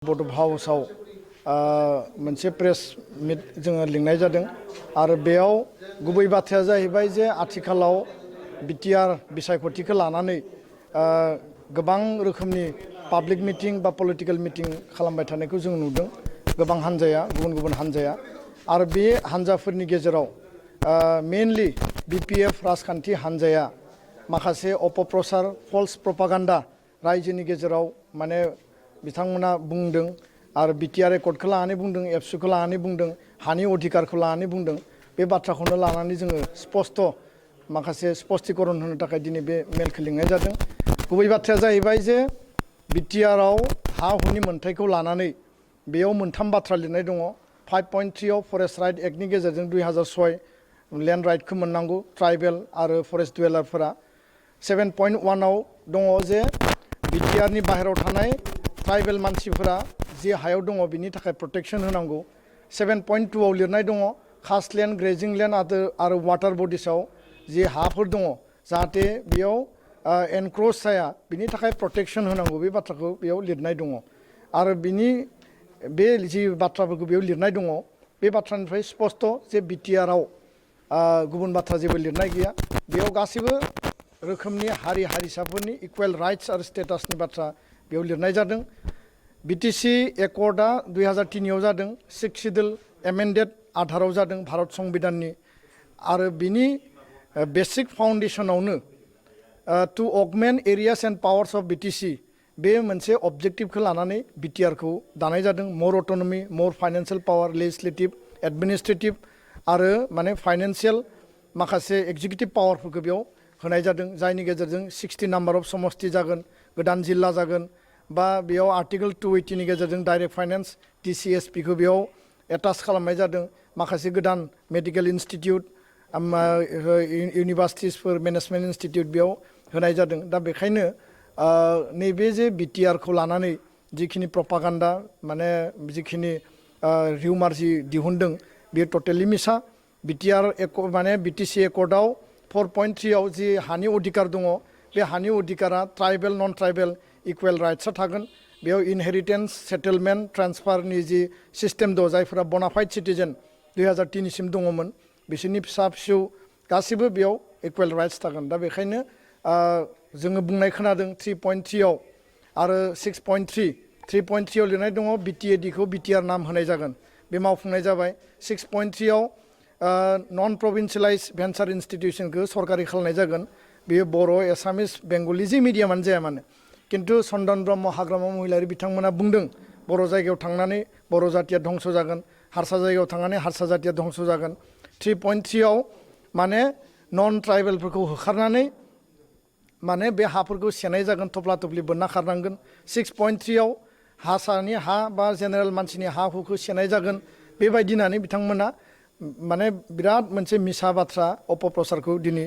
बड' हाउसाव मोनसे प्रेस मिट जोङो लिंनाय जादों आरो बेयाव गुबै बाथ्राया जाहैबाय जे आथिखालाव बिटिआर बिसायख'थिखौ लानानै गोबां रोखोमनि पाब्लिक मिटिं बा पलिटिकेल मिटिं खालामबाय थानायखौ जों नुदों गोबां हान्जाया गुबुन गुबुन हान्जाया आरो बे हान्जाफोरनि गेजेराव मेनलि बिपिएफ राजखान्थि हान्जाया माखासे अपप्रचार फल्स प्रपागान्डा रायजोनि गेजेराव माने बिथांमोना बुंदों आरो बिटिआर रेकर्डखौ लानानै बुंदों एबसुखौ लानानै बुंदों हानि अधिकारखौ लानानै बुंदों बे बाथ्राखौनो लानानै जोङो स्पष्ट माखासे स्पष्टीकरण होनो थाखाय दिनै बे मेलखौ लिंनाय जादों गुबै बाथ्राया जाहैबाय जे बिटिआरआव हा हुनि मोन्थाइखौ लानानै बेयाव मोनथाम बाथ्रा लिरनाय दङ 5.3 आव फरेस्ट राइट एक्टनि गेजेरजों 2006 लेन्ड राइटखौ मोननांगौ ट्राइबेल आरो फरेस्ट डुवेलारफोरा 7.1 आव दङ जे बिटिआरनि बाहेरायाव थानाय ट्राइबेल मानसिफोरा जे हायाव दङ बिनि थाखाय प्रटेक्शन होनांगौ 7.2 आव लिरनाय दङ कास्ट लेन्ड ग्रेजिं लेन्ड आरो वाटार बडिसाव जे हाफोर दङ जाहाथे बेयाव एनक्रोच जाया बिनि थाखाय प्रटेक्शन होनांगौ बे बाथ्राखौ बेयाव लिरनाय दङ आरो बिनि बे जि बाथ्राफोरखौ बेयाव लिरनाय दङ बे बाथ्रानिफ्राय स्पष्ट जे बिटिआरआव गुबुन बाथ्रा जेबो लिरनाय गैया बेयाव गासैबो रोखोमनि हारि हारिसाफोरनि इकुवेल राइट्स आरो स्टेटासनि बाथ्रा बेयाव लिरनाय जादों बिटिसि एकर्डआ 2003 आव जादों 6 शिड्यूल एमेन्डेड 18 आव जादों भारत संबिधाननि आरो बिनि बेसिक फाउन्डेसनावनो to augment areas and powers of BTC बे मोनसे अबजेक्टिभखौ लानानै बिटिआरखौ दानाय जादों मोर अट'नमि मोर फाइनान्सियेल पावार लेजिस्लेटिभ एडमिनिस्ट्रेटिभ आरो माने फाइनान्सियेल माखासे एक्जिकिउटिभ पावारफोरखौ बेयाव होनाय जादों जायनि गेजेरजों 60 नाम्बार अफ समस्ति जागोन गोदान जिल्ला जागोन बा बेयाव आर्टिकल 280 नि गेजेरजों डाइरेक्ट फाइनेन्स डिसिएसपिखौ बेयाव एटाच खालामनाय जादों माखासे गोदान मेडिकेल इनस्टिट्यूट इउनिभार्सिटिसफोर मेनेजमेन्ट इनस्टिट्यूट बेयाव होनाय जादों दा बेखायनो नैबे जे बिटिआरखौ लानानै जिखिनि प्रपागान्डा माने जिखिनि रिउमार जि दिहुनदों बेयो टटेलि मिसा बिटिआर माने बिटिसि एकर्डआव 4.3 आव जि हानि अधिकार दङ बे हानि अधिकारा ट्राइबेल नन ट्राइबेल इकुवेल राइट्सआ थागोन बेयाव इनहेरिटेन्स सेटेलमेन्ट ट्रान्सफारनि जि सिस्टेम दं जायफोरा बनाफाइड सिटिजेन 2003 सिम दङमोन बिसोरनि फिसा फिसौ गासिबो बेयाव इकुवेल राइट्स थागोन दा बेखायनो जोङो बुंनाय खोनादों 3.3 आव आरो 6.3 आव लिरनाय दङ बिटिएडिखौ बिटिआर नाम होनाय जागोन बे मावफुंनाय जाबाय 6.3 आव नन प्रभिन्सियेलाइज भेन्सार इन्स्टिटिउसनखौ सरकारि खालामनाय जागोन बेयो बर' एसामिस बेंगलि जि मिडियामानो जाया मानो किन्तु चन्दन ब्रह्म हाग्रामा महिलारि बिथांमोना बुंदों बर' जायगायाव थांनानै बर' जातिया धंस जागोन हारसा जायगायाव थांनानै हारसा जातिया धंस जागोन 3.3 आव माने नन ट्राइबेलफोरखौ होखारनानै माने बे हाफोरखौ सेनाय जागोन थफ्ला थफ्लि बोनना खारनांगोन 6.3 आव हारसानि हा बा जेनेरेल मानसिनि हा हुखौ सेनाय जागोन बेबायदि होननानै बिथांमोना माने बिराद मोनसे मिसा बाथ्रा अपप्रचारखौ दिनै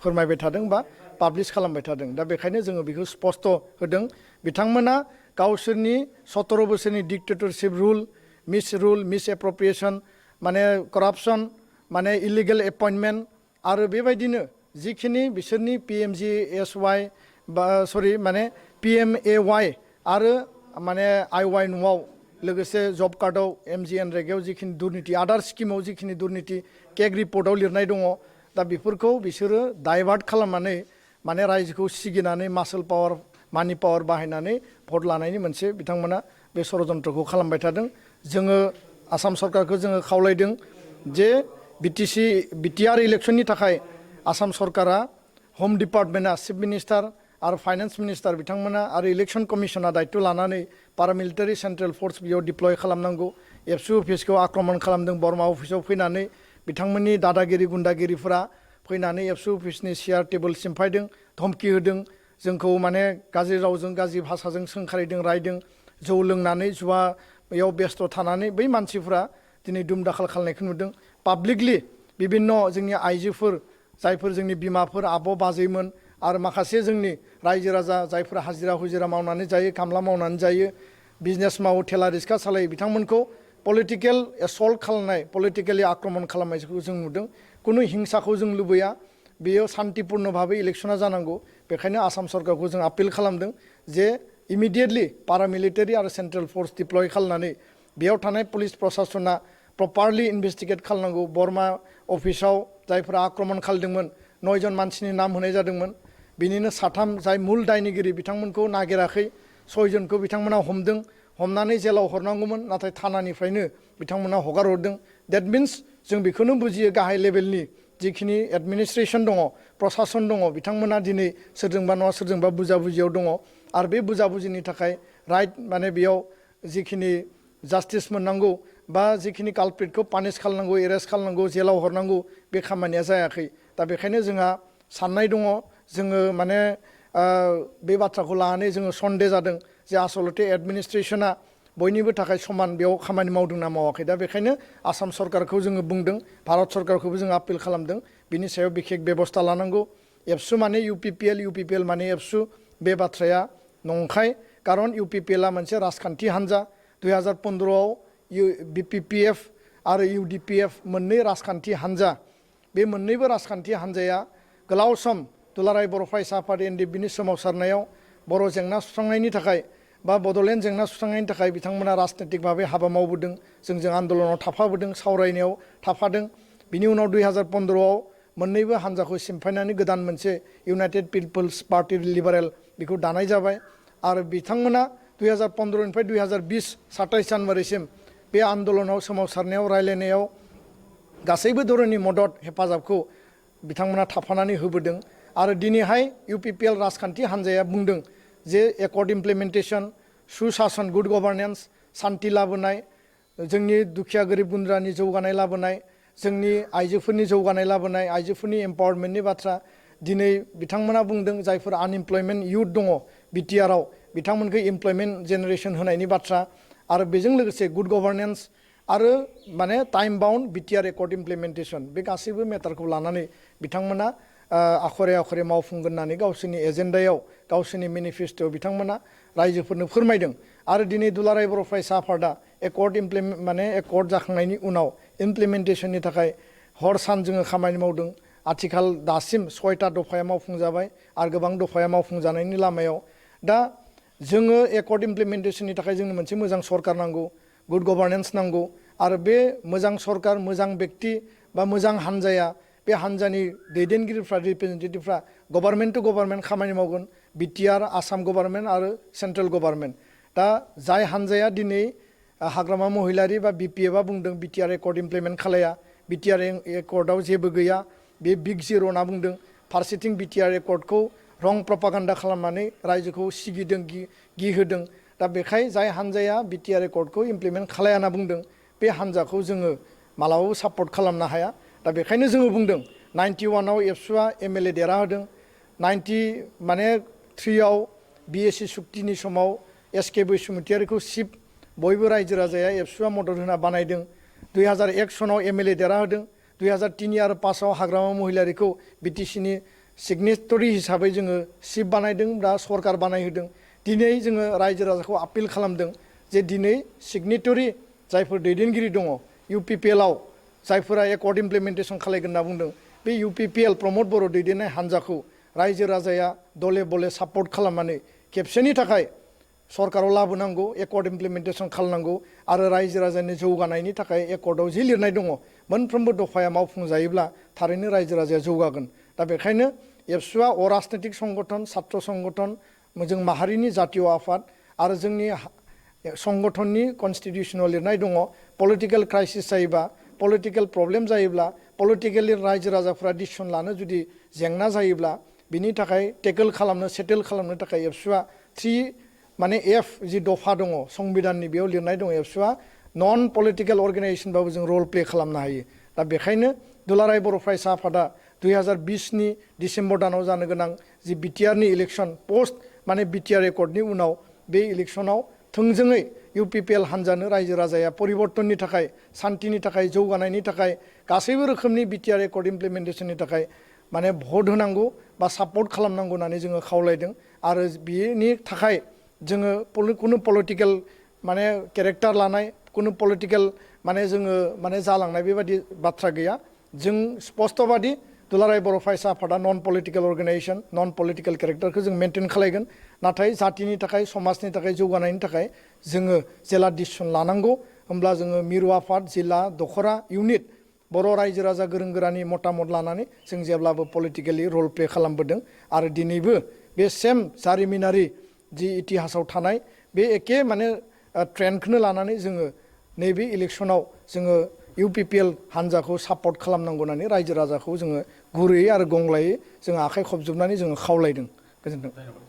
फोरमायबाय थादों बा पाब्लिश खालामबाय थादों दा बेखायनो जोङो बेखौ स्पष्ट होदों बिथांमोना गावसोरनि 17 बोसोरनि डिक्टेटरशिप रुल मिस एप्रप्रिएशन माने करापसन माने इलिगेल एपइन्टमेन्ट आरो बेबायदिनो जिखिनि बिसोरनि PMGSY बा सरि माने PMAY आरो माने IY न'आव लोगोसे जब कार्डआव MGNREGAयाव जिखिनि दुर्नीति आदार स्किमाव जिखिनि दुर्नीति केग रिपर्टआव लिरनाय दङ दा बेफोरखौ बिसोरो डाइभार्ट खालामनानै माने रायजोखौ सिगिनानै मासल पावार मानि पावार बाहायनानै भट लानायनि मोनसे बिथांमोना बे षड़यन्त्रखौ खालामबाय थादों जोङो आसाम सरकारखौ जोङो खावलायदों जे बिटिआर इलेक्सननि थाखाय आसाम सरकारा हम डिपार्टमेन्टआ चिफ मिनिस्टार आरो फाइनान्स मिनिस्टार बिथांमोना आरो इलेक्सन कमिसना दायित्व लानानै पारामिलिटारि सेन्ट्रेल फोर्स बेयाव डिप्लय खालामनांगौ एबसु अफिसखौ आक्रमण खालामदों बर्मा अफिसाव फैनानै बिथांमोननि दादागिरि गुन्दागिरिफोरा फैनानै एबसु अफिसनि चेयार टेबोल सिमफायदों धमकि होदों जोंखौ माने गाज्रि रावजों गाज्रि भाषाजों सोंखारिदों रायदों जौ लोंनानै जुवायाव बेस्थ' थानानै बै मानसिफोरा दिनै दुम दाखाल खालामनायखौ नुदों पाब्लिकलि बिभिन्न जोंनि आइजोफोर जायफोर जोंनि बिमाफोर आब' बाजैमोन आरो माखासे जोंनि रायजो राजा जायफोरा हाजिरा हुजिरा मावनानै जायो खामला मावनानै जायो बिजनेस मावो थेला रिक्सा सालायो बिथांमोनखौ पलिटिकेल एसल्ट खालामनाय पलिटिकेलि आक्रमण खालामनायखौ जों नुदों कुनु हिंसाखौ जों लुबैया बेयो शान्तिपूर्ण भाबै इलेक्शना जानांगौ बेखायनो आसाम सरकारखौ जों आपिल खालामदों जे इमिडिएटलि पारामिलिटारि आरो सेन्ट्रेल फोर्स डिप्लय खालामनानै बेयाव थानाय पुलिस प्रशासना प्रपारलि इनभेस्टिगेट खालामनांगौ बर्मा अफिसाव जायफोरा आक्रमण खालामदोंमोन 9 जन मानसिनि नाम होनाय जादोंमोन बिनिनो 3 जाय मुल दायनिगिरि बिथांमोनखौ नागिराखै 6 जनखौ बिथांमोना हमदों हमनानै जेलाव हरनांगौमोन नाथाय थानानिफ्रायनो बिथांमोना हगार हरदों दैट मिन्स जों बेखौनो बुजियो गाहाय लेभेलनि जिखिनि एडमिनिस्ट्रेशन दङ प्रशासन दङ बिथांमोना दिनै सोरजोंबा नङा सोरजोंबा बुजाबुजियाव दङ आरो बे बुजाबुजिनि थाखाय राइट माने बेयाव जिखिनि जास्टिस मोननांगौ बा जिखिनि कालप्रिटखौ पानिश खालामनांगौ एरेस्ट खालामनांगौ जेलाव हरनांगौ बे खामानिया जायाखै दा बेखायनो जोंहा साननाय दङ जोङो माने बे बाथ्राखौ लानानै जोङो सन्देह जादों जे आसलते एडमिनिस्ट्रेशना बयनिबो थाखाय समान बेयाव खामानि मावदोंना मावाखै दा बेखायनो आसाम सरकारखौ जोङो बुंदों भारत सरकारखौबो जों आपिल खालामदों बिनि सायाव बिखेक बेबस्था लानांगौ एबसु माने इउपिपिएल माने एबसु बे बाथ्राया नंखाय खारन इउपिपिएलआ मोनसे राजखान्थि हान्जा 2015 आव बिपिपिएफ आरो इउडिपिएफ मोननै राजखान्थि हान्जा बे मोननैबो राजखान्थि हान्जाया गोलाव सम दुलाराय बर' फरायसा आफाद एनडिएफबिनि सोमावसारनायाव बर' जेंना सुस्रांनायनि थाखाय बा बड'लेण्ड जेंना सुस्रांनायनि थाखाय बिथांमोना राजनीतिक भाबै हाबा मावबोदों जोंजों आन्दोलनाव थाफाबोदों सावरायनायाव थाफादों बिनि उनाव 2015 आव मोननैबो हान्जाखौ सिमफायनानै गोदान मोनसे इउनाइटेड पिपल्स पार्टी लिबारेल बेखौ दानाय जाबाय आरो बिथांमोना 2015 निफ्राय 2020 27 जानुवारिसिम बे आन्दोलनाव सोमावसारनायाव रायलायनायाव गासैबो धरननि मदद हेफाजाबखौ बिथांमोना थाफानानै होबोदों आरो दिनैहाय इउपिपिएल राजखान्थि हान्जाया बुंदों जे एकर्ड इमप्लिमेन्टेशन सुशासन गुड गभार्नेन्स सान्थि लाबोनाय जोंनि दुखिया गोरिब गुन्द्रानि जौगानाय लाबोनाय जोंनि आइजोफोरनि जौगानाय लाबोनाय आइजोफोरनि एम्पावारमेन्टनि बाथ्रा दिनै बिथांमोना बुंदों जायफोर आनएमप्लयमेन्ट इयुथ दङ बिटिआरआव बिथांमोनखौ एमप्लयमेन्ट जेनेरेशन होनायनि बाथ्रा आरो बेजों लोगोसे गुड गभार्नेन्स आरो माने टाइम बाउन्ड बिटिआर एकर्ड इमप्लिमेन्टेशन बे गासैबो मेटारखौ लानानै बिथांमोना आखरे आखरे मावफुंगोन होननानै गावसोरनि एजेन्डायाव गावसोरनि मेनिफेस्ट'आव बिथांमोना रायजोफोरनो फोरमायदों आरो दिनै दुलाराय बर' फरायसा आफादा एकर्ड जाखांनायनि उनाव इमप्लिमेन्टेशननि थाखाय हर सान जोङो खामानि मावदों आथिखाल दासिम 6टा दफाया मावफुंजाबाय आरो गोबां दफाया मावफुंजानायनि लामायाव दा जोङो एकर्ड इमप्लिमेन्टेशननि थाखाय जोंनो मोनसे मोजां सरकार नांगौ गुड गभार्नेन्स नांगौ आरो बे मोजां सरकार मोजां व्यक्ति बा मोजां हान्जाया बे हान्जानि दैदेनगिरिफ्रा रिप्रेजेन्टेटिभफ्रा गभर्नमेन्ट टु गभर्नमेन्ट खामानि मावगोन बिटिआर आसाम गभर्नमेन्ट आरो सेन्ट्रेल गभर्नमेन्ट दा जाय हान्जाया दिनै हाग्रामा महिलारि बा बिपिएफआ बुंदों बिटिआर एकर्ड इमप्लिमेन्ट खालाया बिटिआर एकर्डआव जेबो गैया बे बिग जिर' होनना बुंदों फारसेथिं बिटिआर एकर्डखौ रं प्रपागान्डा खालामनानै रायजोखौ सिगिदों गिहोदों दा बेखाय जाय हान्जाया बिटिआर एकर्डखौ इमप्लिमेन्ट खालाया होनना बुंदों बे हान्जाखौ जोङो मालाबाबो सापर्ट खालामनो हाया दा बेखायनो जोङो बुंदों 91 आव एबसुआ एमएलए देरहाहोदों 93 आव बिएसि सुक्तिनि समाव एसके बैसुमुतियारिखौ चिफ बयबो रायजो राजाया एबसुआ मदद होना बानायदों 2001 सनाव एमएलए देरहाहोदों 2003 आरो 5 आव हाग्रामा महिलारिखौ बिटिसिनि सिगनेटरि हिसाबै जोङो चिफ बानायदों दा सरकार बानायहोदों दिनै जोङो रायजो राजाखौ आपिल खालामदों जे दिनै सिगनेटरि जायफोर दैदेनगिरि दङ इउपिपिएलआव जायफोरा एकर्ड इमप्लिमेन्टेशन खालायगोन होनना बुंदों बे इउपिपिएल प्रमद बर' दैदेननाय हान्जाखौ रायजो राजाया दले बले सापर्ट खालामनानै खेबसेनि थाखाय सरकाराव लाबोनांगौ एकर्ड इमप्लिमेन्टेशन खालामनांगौ आरो रायजो राजानि जौगानायनि थाखाय एकर्डआव जि लिरनाय दङ मोनफ्रोमबो दफाया मावफुंजायोब्ला थारैनो रायजो राजाया जौगागोन दा बेखायनो एबसुआ अराजनैतिक संगठन छात्र संगठन जों माहारिनि जातीय आफाद आरो जोंनि संगठननि कनस्टिटिउसनाव लिरनाय दङ पलिटिकेल क्राइसिस जायोबा पलिटिकेल प्रब्लेम जायोब्ला पलिटिकेलि रायजो राजाफ्रा डिसिसन लानो जुदि जेंना जायोब्ला बिनि थाखाय टेकल खालामनो सेटेल खालामनो थाखाय एबसुआ 3 माने एफ जि दफा दङ संबिधाननि बेयाव लिरनाय दङ एबसुआ नन पलिटिकेल अर्गेनाइजेशनबाबो जों रल प्ले खालामनो हायो दा बेखायनो दुलाराय बर' फरायसा आफादा 2020 नि डिसेम्बर दानाव जानो गोनां जि बिटिआरनि इलेक्सन पोस्ट माने बिटिआर एकर्डनि उनाव बे इलेक्सनाव थोंजोङै इउपिपिएल हान्जानो रायजो राजाया परिबर्तननि थाखाय सान्थिनि थाखाय जौगानायनि थाखाय गासैबो रोखोमनि बिटिआर एकर्ड इमप्लिमेन्टेशननि थाखाय माने भट होनांगौ बा सापर्ट खालामनांगौ होननानै जोङो खावलायदों आरो बेनि थाखाय जोङो कुनु पलिटिकेल माने केरेक्टार लानाय कुनु पलिटिकेल माने जोङो माने जालांनाय बेबायदि बाथ्रा गैया जों स्पष्टबादि दुलाराय बर' फरायसा आफादा नन पलिटिकेल अर्गेनाइजेशन नन पलिटिकेल केरेक्टारखौ जों मेनटेन खालायगोन नाथाय जातिनि थाखाय समाजनि थाखाय जौगानायनि थाखाय जोङो जेला डिसिसन लानांगौ होमब्ला जोङो मिरु आफाद जिल्ला दखरा इउनिट बर' रायजो राजा गोरों गोरानि मतामत लानानै जों जेब्लाबो पलिटिकेलि रल प्ले खालामबोदों आरो दिनैबो बे सेम जारिमिनारि जि इतिहासाव थानाय बे एखे माने ट्रेन्डखौनो लानानै जोङो नैबे इलेक्सनाव जोङो UPPL हान्जाखौ सापर्ट खालामनांगौ होननानै रायजो राजाखौ जोङो गुरैयै आरो गंलायै जोङो आखाइ खबजोबनानै जोङो खावलायदों। गोजोन्थों।